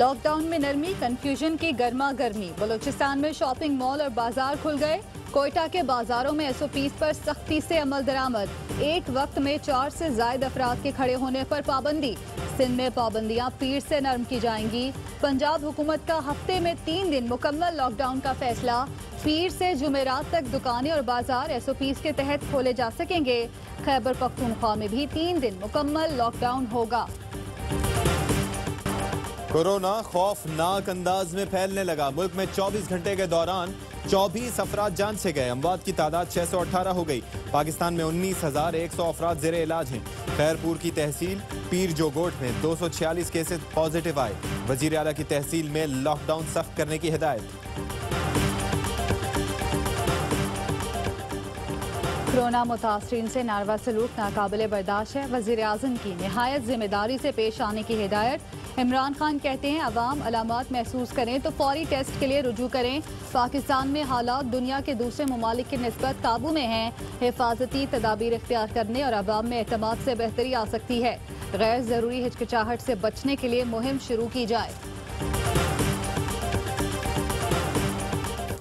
Lockdown में नरमी, confusion की गर्मा गर्मी। बलूचिस्तान में शॉपिंग मॉल और बाजार खुल गए। कोयटा के बाजारों में SOPs पर सख्ती से अमल दरामद। एक वक्त में 4 से ज्यादा अफराद के खड़े होने पर पाबंदी। सिंध में पाबंदियां पीर से नरम की जाएंगी। पंजाब हुकूमत का हफ्ते में 3 दिन मुकम्मल लॉकडाउन का फैसला। पीर से जुमेरात तक दुकानें और बाजार SOPs के तहत खोले जा सकेंगे। खैबर पख्तूनख्वा में भी 3 दिन मुकम्मल लॉकडाउन होगा। कोरोना खौफनाक अंदाज में फैलने लगा। मुल्क में 24 घंटे के दौरान 24 अफराद जान से गए। अमवात की तादाद 618 हो गई। पाकिस्तान में 19,100 अफराद ज़ेरे इलाज हैं। खैरपुर की तहसील पीर जोगोट में 246 केसेस पॉजिटिव आए। वजीर आला की तहसील में लॉकडाउन सख्त करने की हिदायत। कोरोना मुतासरीन से नारवा सलूक नाकाबिले बर्दाश्त है। वज़ीर आज़म की निहायत जिम्मेदारी से पेश आने की हिदायत। इमरान खान कहते हैं अवाम अलामात महसूस करें तो फौरी टेस्ट के लिए रुजू करें। पाकिस्तान में हालात दुनिया के दूसरे ममालिक की निस्बत काबू में हैं। हिफाजती तदाबीर इख्तियार करने और अवाम में एतमाद से बेहतरी आ सकती है। गैर ज़रूरी हिचकिचाहट से बचने के लिए मुहिम शुरू की जाए।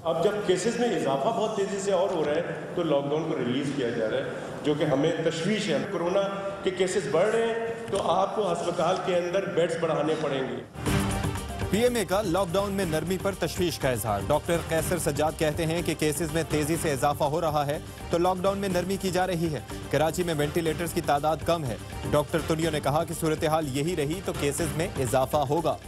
अब जब केसेस में इजाफा बहुत तेज़ी से और हो रहा है तो लॉकडाउन को रिलीज़ किया जा रहा है, जो कि हमें तशवीश है। कोरोना के केसेस बढ़ रहे हैं तो आपको अस्पताल के अंदर बेड्स बढ़ाने पड़ेंगे। PMA का लॉकडाउन में नरमी पर तशवीश का इजहार। डॉक्टर कैसर सज्जाद कहते हैं कि केसेस में तेजी से इजाफा हो रहा है तो लॉकडाउन में नरमी की जा रही है। कराची में वेंटिलेटर्स की तादाद कम है। डॉक्टर तुनियो ने कहा कि सूरत हाल यही रही तो केसेस में इजाफा होगा।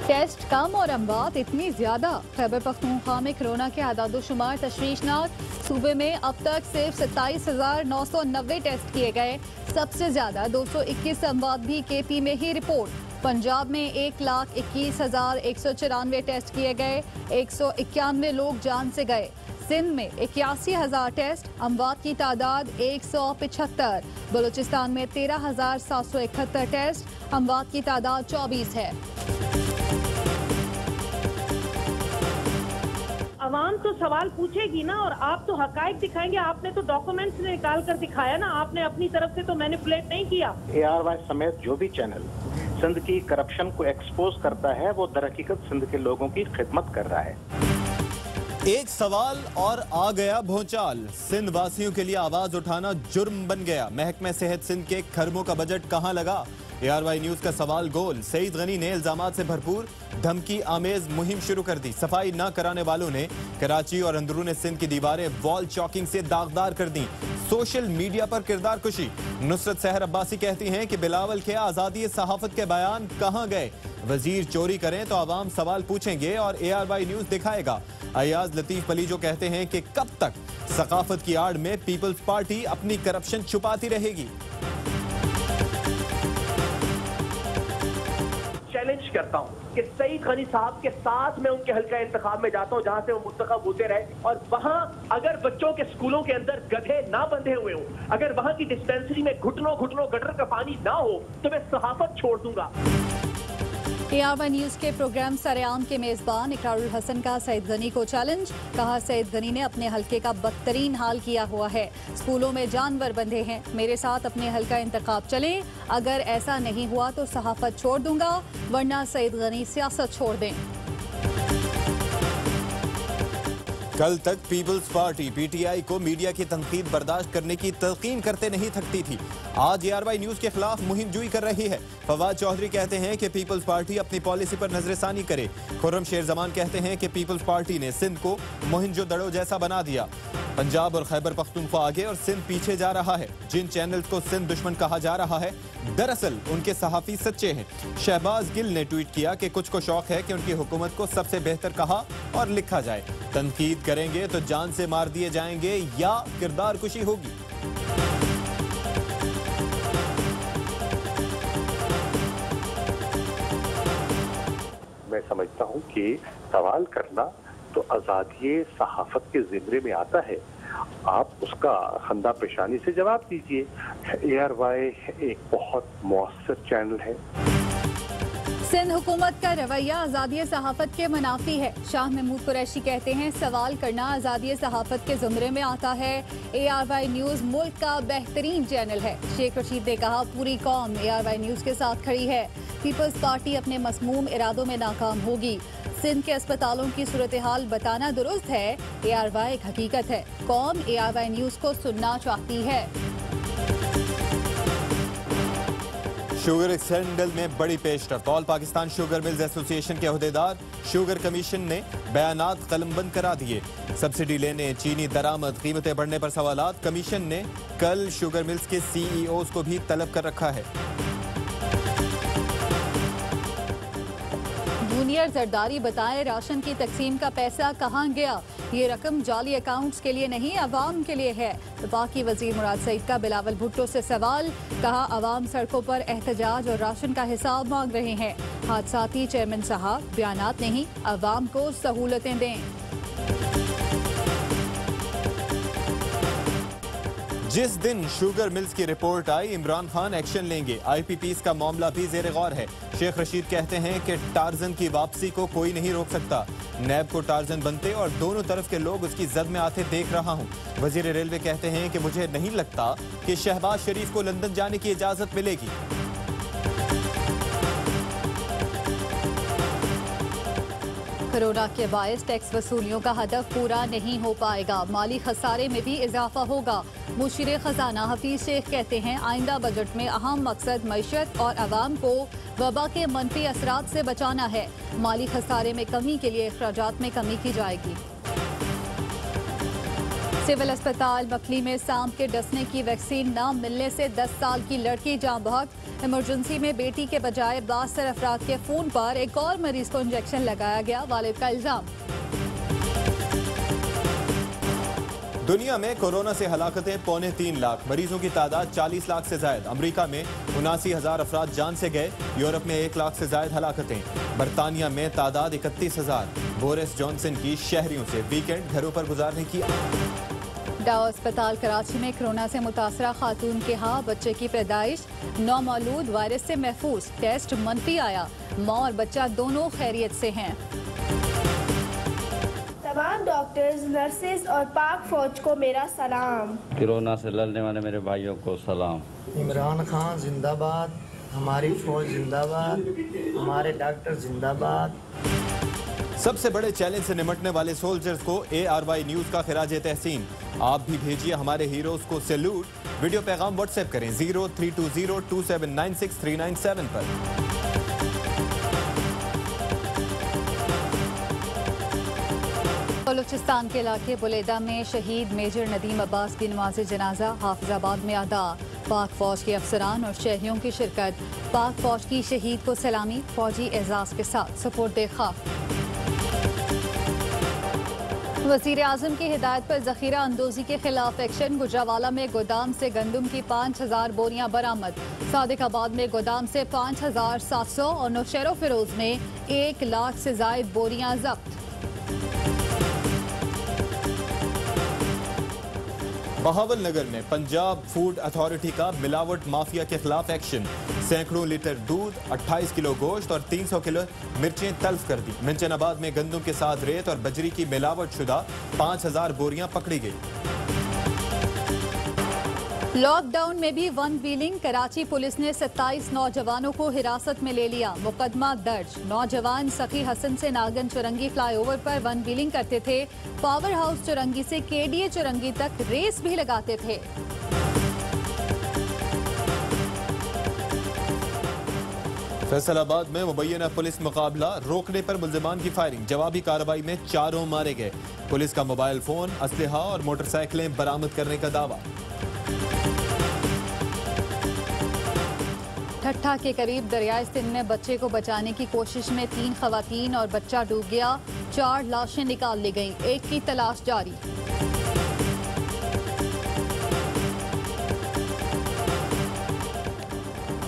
टेस्ट कम और अमवात इतनी ज्यादा। खैबर पख्तूनख्वा में कोरोना के आदादोशुमार तशवीशनाक। सूबे में अब तक सिर्फ 27,990 टेस्ट किए गए। सबसे ज्यादा 221 अमवात भी KP में ही रिपोर्ट। पंजाब में 1,21,194 टेस्ट किए गए। 191 लोग जान से गए। सिंध में 81,000 टेस्ट। अमवात की तादाद 175। बलूचिस्तान में 13,771 टेस्ट। अमवात की तादाद 24 है। अवाम तो सवाल पूछेगी ना, और आप तो हकायक दिखाएंगे। आपने तो डॉक्यूमेंट्स निकाल कर दिखाया ना, आपने अपनी तरफ से तो मैनिपुलेट नहीं किया। ARY समेत जो भी चैनल सिंध की करप्शन को एक्सपोज करता है वो दरहकीकत सिंध के लोगों की खिदमत कर रहा है। एक सवाल और आ गया भोंचाल। सिंध वासियों के लिए आवाज उठाना जुर्म बन गया। महकमे सेहत सिंध के खरबों का बजट कहां लगा? ARY न्यूज का सवाल गोल। सईद गनी ने इल्जामात से भरपूर धमकी आमेज मुहिम शुरू कर दी। सफाई न कराने वालों ने कराची और अंदरून सिंध की दीवारें वॉल चॉकिंग से दागदार कर दी। सोशल मीडिया पर किरदार कुशी। नुसरत सहर अब्बासी कहती हैं कि बिलावल के आजादी सहाफत के बयान कहां गए? वजीर चोरी करें तो आवाम सवाल पूछेंगे और ARY न्यूज दिखाएगा। अयाज लतीफ पलीजो कहते हैं कि कब तक सकाफत की आड़ में पीपल्स पार्टी अपनी करप्शन छुपाती रहेगी। चैलेंज करता हूं कि सईद गनी साहब के साथ मैं उनके हल्का इंतखाब में जाता हूं जहां से वो मुंतखब होते रहे, और वहां अगर बच्चों के स्कूलों के अंदर गधे ना बंधे हुए हो, अगर वहां की डिस्पेंसरी में घुटनों घुटनों गटर का पानी ना हो तो मैं सहाफत छोड़ दूंगा। ARY न्यूज के प्रोग्राम सरेआम के मेजबान इकरारुल हसन का सईद गनी को चैलेंज। कहा सईद गनी ने अपने हल्के का बदतरीन हाल किया हुआ है। स्कूलों में जानवर बंधे हैं। मेरे साथ अपने हल्का इंतखाब चले। अगर ऐसा नहीं हुआ तो सहाफत छोड़ दूंगा, वरना सईद गनी सियासत छोड़ दें। कल तक पीपल्स पार्टी PTI को मीडिया की तनकीद बर्दाश्त करने की तलकीन करते नहीं थकती थी। आज ARY न्यूज के खिलाफ मुहिम जुई कर रही है। फवाद चौधरी कहते हैं कि पीपल्स पार्टी अपनी पॉलिसी पर नजरसानी करे। खुर्रम शेर जमान कहते हैं कि पीपल्स पार्टी ने सिंध को मोहिंजोदड़ो जैसा बना दिया। पंजाब और खैबर पख्तूनख्वा आगे और सिंध पीछे जा रहा है। जिन चैनल्स को सिंध दुश्मन कहा जा रहा है दरअसल उनके सहाफी सच्चे हैं। शहबाज गिल ने ट्वीट किया कि कुछ को शौक है कि उनकी हुकूमत को सबसे बेहतर कहा और लिखा जाए। तनकीद करेंगे तो जान से मार दिए जाएंगे या किरदार कुशी होगी। मैं समझता हूं कि सवाल करना तो आजादी सहाफत के जिम्मे में आता है। आप उसका खंदा पेशानी से जवाब दीजिए। ARY एक बहुत मौसर चैनल है। सिंध हुकूमत का रवैया आज़ादी सहाफत के मुनाफी है। शाह महमूद कुरैशी कहते हैं सवाल करना आज़ादी सहाफत के ज़ुमरे में आता है। ARY न्यूज़ मुल्क का बेहतरीन चैनल है। शेख रशीद ने कहा पूरी कौम ARY न्यूज़ के साथ खड़ी है। पीपल्स पार्टी अपने मसमूम इरादों में नाकाम होगी। सिंध के अस्पतालों की सूरत हाल बताना दुरुस्त है। ARY एक हकीकत है। कौम ARY न्यूज़ को सुनना चाहती है। शुगर स्कैंडल में बड़ी पेशरफ्त। All Pakistan sugar mills association के अहदेदार शुगर कमीशन ने बयानात कलमबंद करा दिए। सब्सिडी लेने, चीनी दरामद, कीमतें बढ़ने पर सवालात। कमीशन ने कल शुगर मिल्स के CEOs को भी तलब कर रखा है। जूनियर जरदारी बताएं राशन की तकसीम का पैसा कहां गया। ये रकम जाली अकाउंट्स के लिए नहीं अवाम के लिए है। वफाकी वजीर मुराद सईद का बिलावल भुट्टो से सवाल। कहा अवाम सड़कों पर एहतजाज और राशन का हिसाब मांग रहे हैं। हादसाती चेयरमैन साहब बयानात नहीं अवाम को सहूलतें दें। जिस दिन शुगर मिल्स की रिपोर्ट आई इमरान खान एक्शन लेंगे। IPPs का मामला भी ज़ेर गौर है। शेख रशीद कहते हैं कि टार्जन की वापसी को कोई नहीं रोक सकता। नैब को टार्जन बनते और दोनों तरफ के लोग उसकी जद में आते देख रहा हूं। वजीर रेलवे कहते हैं कि मुझे नहीं लगता कि शहबाज शरीफ को लंदन जाने की इजाजत मिलेगी। कोरोना के बायस टैक्स वसूलियों का हदफ पूरा नहीं हो पाएगा। माली खसारे में भी इजाफा होगा। मुशीर खजाना हफीज शेख कहते हैं आइंदा बजट में अहम मकसद मईशत और अवाम को वबा के मनफी असरात से बचाना है। माली खसारे में कमी के लिए अखराजात में कमी की जाएगी। सिविल अस्पताल मखली में सांप के डसने की वैक्सीन न मिलने से 10 साल की लड़की जान बहक। इमरजेंसी में बेटी के बजाय 72 अफराद के खून पर एक और मरीज को इंजेक्शन लगाया गया, वालिद का इल्जाम। दुनिया में कोरोना से हलाकतें 2.25 लाख, मरीजों की तादाद 40 लाख से जायद। अमरीका में 79,000 अफराद जान से गए। यूरोप में 1 लाख से जायद हलाकतें। बरतानिया में तादाद 31,000। बोरिस जॉनसन की शहरियों से वीकेंड घरों पर गुजारने की। डाव अस्पताल कराची में कोरोना से मुतासरा खातून के यहाँ बच्चे की पैदाइश। नौमौलूद वायरस से महफूज, टेस्ट मनफी आया। माँ और बच्चा दोनों खैरियत से हैं। तमाम डॉक्टर्स, नर्सेज और पाक फौज को मेरा सलाम। कोरोना से लड़ने वाले मेरे भाइयों को सलाम। इमरान खान जिंदाबाद, हमारी फौज जिंदाबाद, हमारे डॉक्टर जिंदाबाद। सबसे बड़े चैलेंज से निपटने वाले सोल्जर्स को ARY न्यूज़ का खिराज तहसीन। आप भी भेजिए हमारे हीरोज को सैल्यूट। वीडियो पैगाम व्हाट्सएप करें 03202796 पर। बलूचिस्तान के इलाके बुलेदा में शहीद मेजर नदीम अब्बास की नमाज जनाजा हाफिजाबाद में अदा। पाक फौज के अफसरान और शहरियों की शिरकत। पाक फौज की शहीद को सलामी, फौजी एजाज के साथ सपोर्ट देखा। वज़ीर आज़म की हिदायत पर जखीरा अंदोजी के खिलाफ एक्शन। गुजरावाला में गोदाम से गंदम की 5,000 बोरियां बरामद। सादिकाबाद में गोदाम से 5,700 और नौशेरो फिरोज में 1 लाख से जायद बोरियां जब्त। बहावल नगर में पंजाब फूड अथॉरिटी का मिलावट माफिया के खिलाफ एक्शन। सैकड़ों लीटर दूध, 28 किलो गोश्त और 300 किलो मिर्चें तल्फ कर दी। मिंचनाबाद में गंदम के साथ रेत और बजरी की मिलावट शुदा 5,000 बोरियां पकड़ी गई। लॉकडाउन में भी वन व्हीलिंग। कराची पुलिस ने 27 नौजवानों को हिरासत में ले लिया, मुकदमा दर्ज। नौजवान सखी हसन से नागन चुरंगी फ्लाईओवर पर वन व्हीलिंग करते थे। पावर हाउस चुरंगी से KDA चुरंगी तक रेस भी लगाते थे। फैसलाबाद में मुबैना पुलिस मुकाबला, रोकने पर मुल्जिमान की फायरिंग। जवाबी कार्रवाई में 4 मारे गए। पुलिस का मोबाइल फोन, असलहा और मोटरसाइकिलें बरामद करने का दावा। ठट्ठा के करीब दरियाए सिंध में बच्चे को बचाने की कोशिश में 3 खवातीन और बच्चा डूब गया। 4 लाशें निकाल ली गईं, एक की तलाश जारी।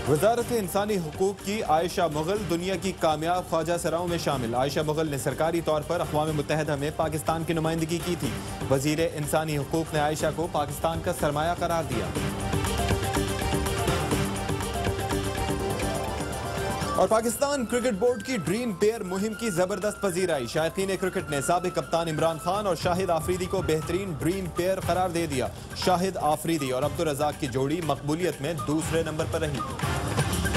वजारत इंसानी हुकूक की आयशा मुगल दुनिया की कामयाब ख्वाजा सराओं में शामिल। आयशा मुगल ने सरकारी तौर पर अक़वाम मुत्तहिदा में पाकिस्तान की नुमाइंदगी की थी। वजीर इंसानी हुकूक ने आयशा को पाकिस्तान का सरमाया करार दिया। और पाकिस्तान क्रिकेट बोर्ड की ड्रीम पेयर मुहिम की जबरदस्त पजीराई। शायकीन क्रिकेट ने साबिक कप्तान इमरान खान और शाहिद आफरीदी को बेहतरीन ड्रीम पेयर करार दे दिया। शाहिद आफरीदी और अब्दुल रज़ाक की जोड़ी मकबूलियत में दूसरे नंबर पर रही।